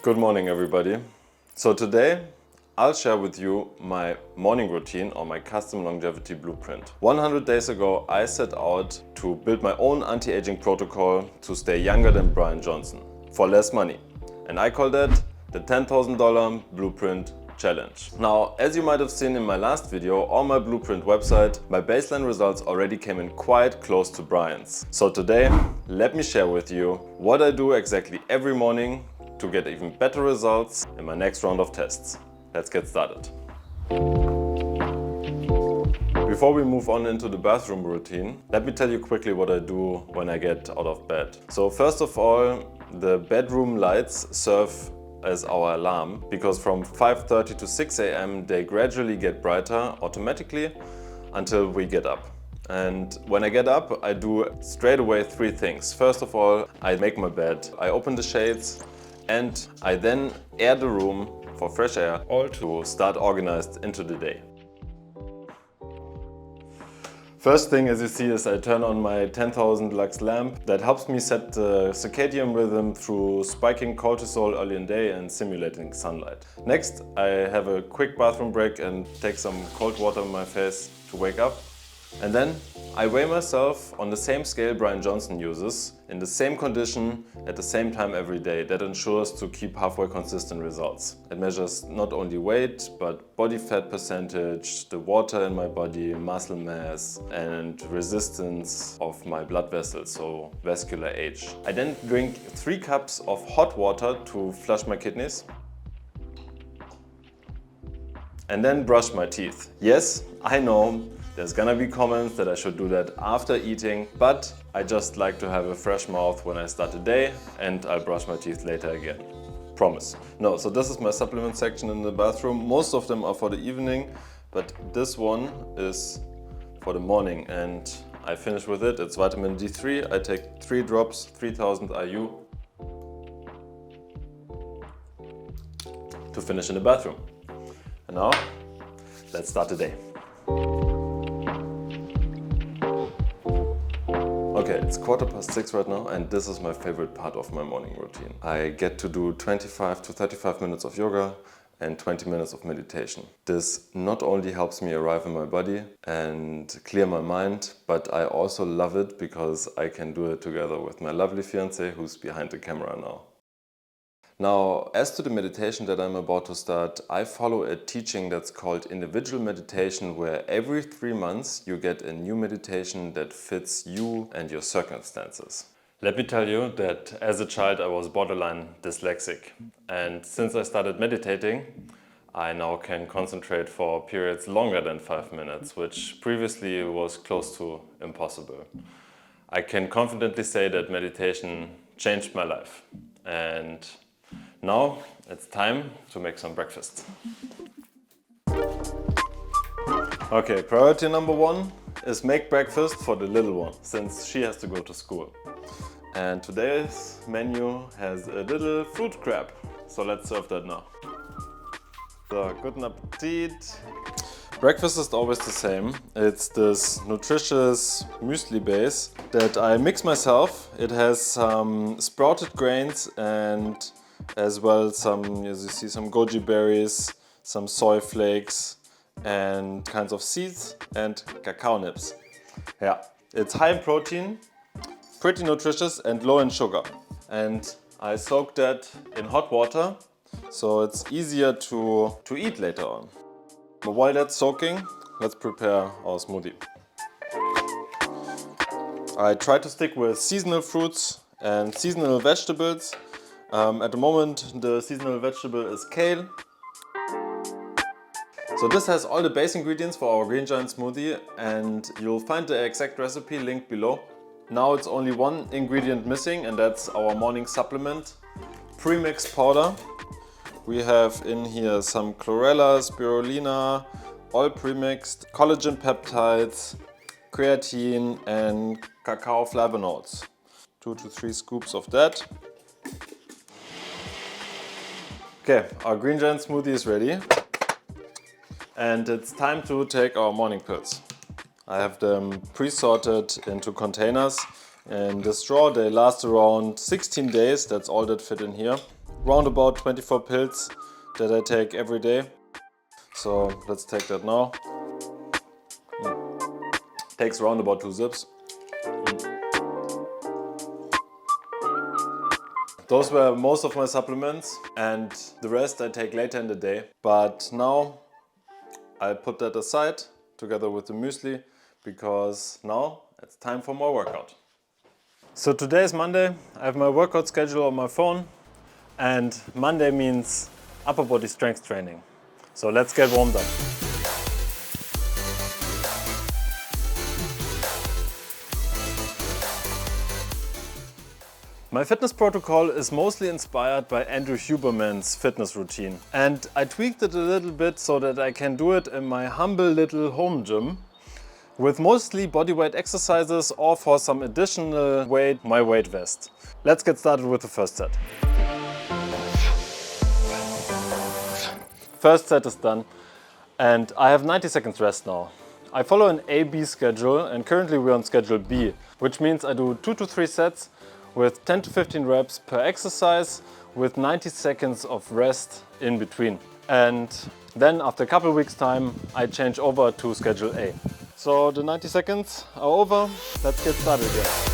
Good morning, everybody. So today I'll share with you my morning routine or my custom longevity blueprint. 100 days ago I set out to build my own anti-aging protocol to stay younger than Bryan Johnson for less money. And I call that the $10,000 Blueprint Challenge. Now, as you might have seen in my last video on my blueprint website, my baseline results already came in quite close to Bryan's. So today, let me share with you what I do exactly every morning to get even better results in my next round of tests. Let's get started. Before we move on into the bathroom routine, let me tell you quickly what I do when I get out of bed. So first of all, the bedroom lights serve as our alarm because from 5:30 to 6 a.m. they gradually get brighter automatically until we get up. And when I get up, I do straight away three things. First of all, I make my bed, I open the shades, and I then air the room for fresh air, all to start organized into the day. First thing, as you see, is I turn on my 10,000 lux lamp that helps me set the circadian rhythm through spiking cortisol early in the day and simulating sunlight. Next, I have a quick bathroom break and take some cold water on my face to wake up. And then I weigh myself on the same scale Bryan Johnson uses, in the same condition, at the same time every day. That ensures to keep halfway consistent results. It measures not only weight, but body fat percentage, the water in my body, muscle mass, and resistance of my blood vessels, so vascular age. I then drink 3 cups of hot water to flush my kidneys. And then brush my teeth. Yes, I know, there's gonna be comments that I should do that after eating, but I just like to have a fresh mouth when I start the day, and I'll brush my teeth later again. Promise. No, so this is my supplement section in the bathroom. Most of them are for the evening, but this one is for the morning, and I finish with it. It's vitamin D3. I take 3 drops, 3000 IU to finish in the bathroom. And now, let's start the day. Okay, it's 6:15 right now, and this is my favorite part of my morning routine. I get to do 25 to 35 minutes of yoga and 20 minutes of meditation. This not only helps me arrive in my body and clear my mind, but I also love it because I can do it together with my lovely fiancée who's behind the camera now. Now, as to the meditation that I'm about to start, I follow a teaching that's called individual meditation, where every 3 months you get a new meditation that fits you and your circumstances. Let me tell you that as a child I was borderline dyslexic, and since I started meditating, I now can concentrate for periods longer than 5 minutes, which previously was close to impossible. I can confidently say that meditation changed my life, and now it's time to make some breakfast. Okay, priority number 1 is make breakfast for the little one, since she has to go to school. And today's menu has a little fruit crab, so let's serve that now. So, guten Appetit! Breakfast is always the same. It's this Nutritious Musli base that I mix myself. It has some sprouted grains and as well some, as you see, some goji berries, some soy flakes and kinds of seeds and cacao nibs. Yeah, it's high in protein, pretty nutritious and low in sugar. And I soak that in hot water so it's easier to eat later on. But while that's soaking, let's prepare our smoothie. I try to stick with seasonal fruits and seasonal vegetables. At the moment, the seasonal vegetable is kale. So this has all the base ingredients for our green giant smoothie, and you'll find the exact recipe linked below. Now it's only one ingredient missing, and that's our morning supplement, premix powder. We have in here some chlorella, spirulina, all premixed, collagen peptides, creatine and cacao flavonoids. 2 to 3 scoops of that. Okay, our green giant smoothie is ready. And it's time to take our morning pills. I have them pre-sorted into containers. In the straw they last around 16 days, that's all that fit in here. round about 24 pills that I take every day. So let's take that now. Takes around about 2 zips. Those were most of my supplements, and the rest I take later in the day. But now I put that aside together with the muesli, because now it's time for more workout. So today is Monday. I have my workout schedule on my phone, and Monday means upper body strength training. So let's get warmed up. My fitness protocol is mostly inspired by Andrew Huberman's fitness routine, and I tweaked it a little bit so that I can do it in my humble little home gym with mostly bodyweight exercises, or for some additional weight, my weight vest. Let's get started with the first set. First set is done, and I have 90 seconds rest now. I follow an A-B schedule, and currently we're on schedule B, which means I do 2 to 3 sets with 10 to 15 reps per exercise with 90 seconds of rest in between. And then after a couple of weeks time, I change over to schedule A. So the 90 seconds are over. Let's get started again.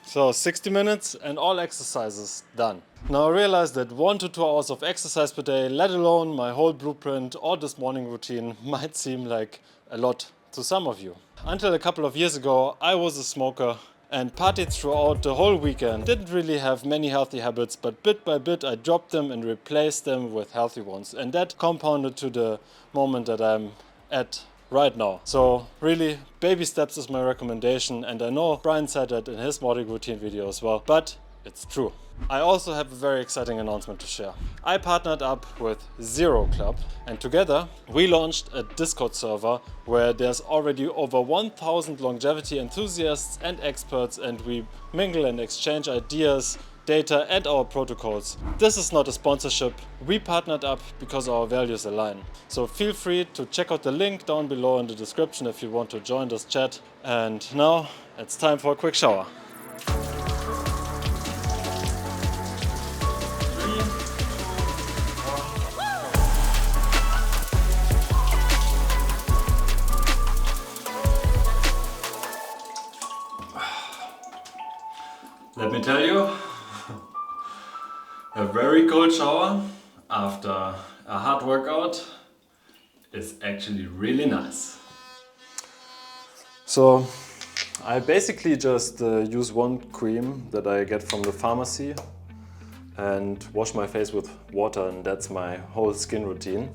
So 60 minutes and all exercises done. Now I realize that 1 to 2 hours of exercise per day, let alone my whole blueprint or this morning routine, might seem like a lot to some of you. Until a couple of years ago, I was a smoker and partied throughout the whole weekend. Didn't really have many healthy habits, but bit by bit I dropped them and replaced them with healthy ones. And that compounded to the moment that I'm at right now. So really, baby steps is my recommendation, and I know Bryan said that in his morning routine video as well, but it's true. I also have a very exciting announcement to share. I partnered up with Zero Club, and together we launched a Discord server where there's already over 1,000 longevity enthusiasts and experts, and we mingle and exchange ideas, data and our protocols. This is not a sponsorship. We partnered up because our values align. So feel free to check out the link down below in the description if you want to join this chat. And now it's time for a quick shower. Let me tell you, a very cold shower after a hard workout is actually really nice. So I basically just use one cream that I get from the pharmacy and wash my face with water, and that's my whole skin routine.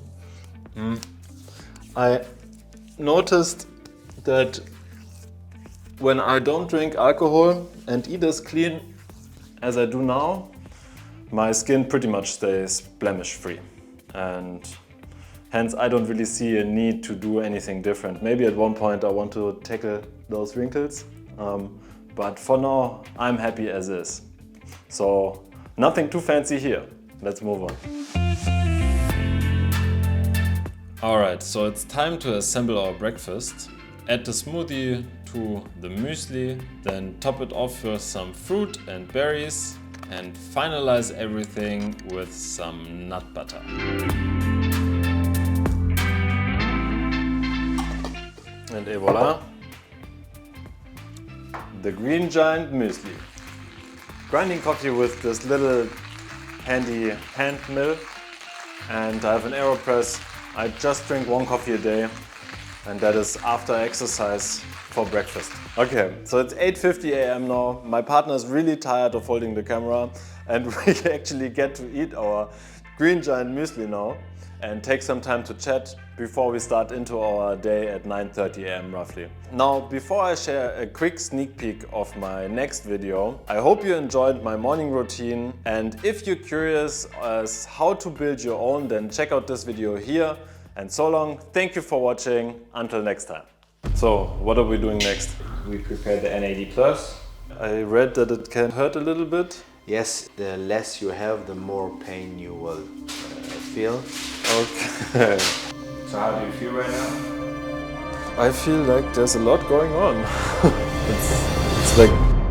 I noticed that when I don't drink alcohol and eat as clean as I do now, my skin pretty much stays blemish free, and hence I don't really see a need to do anything different. Maybe at one point I want to tackle those wrinkles, but for now I'm happy as is. So nothing too fancy here. Let's move on. Alright, so it's time to assemble our breakfast. Add the smoothie to the muesli, then top it off with some fruit and berries, and finalize everything with some nut butter. And et voila, the Green Giant muesli. Grinding coffee with this little handy hand mill, and I have an AeroPress. I just drink 1 coffee a day, and that is after exercise for breakfast. Okay, so it's 8:50 a.m. now. My partner is really tired of holding the camera, and we actually get to eat our Green Giant muesli now and take some time to chat before we start into our day at 9:30 a.m. roughly. Now, before I share a quick sneak peek of my next video, I hope you enjoyed my morning routine, and if you're curious as how to build your own, then check out this video here. And so long, thank you for watching, until next time. So, what are we doing next? We prepare the NAD+. Plus. I read that it can hurt a little bit. Yes, the less you have, the more pain you will feel? Okay. So how do you feel right now? I feel like there's a lot going on. It's like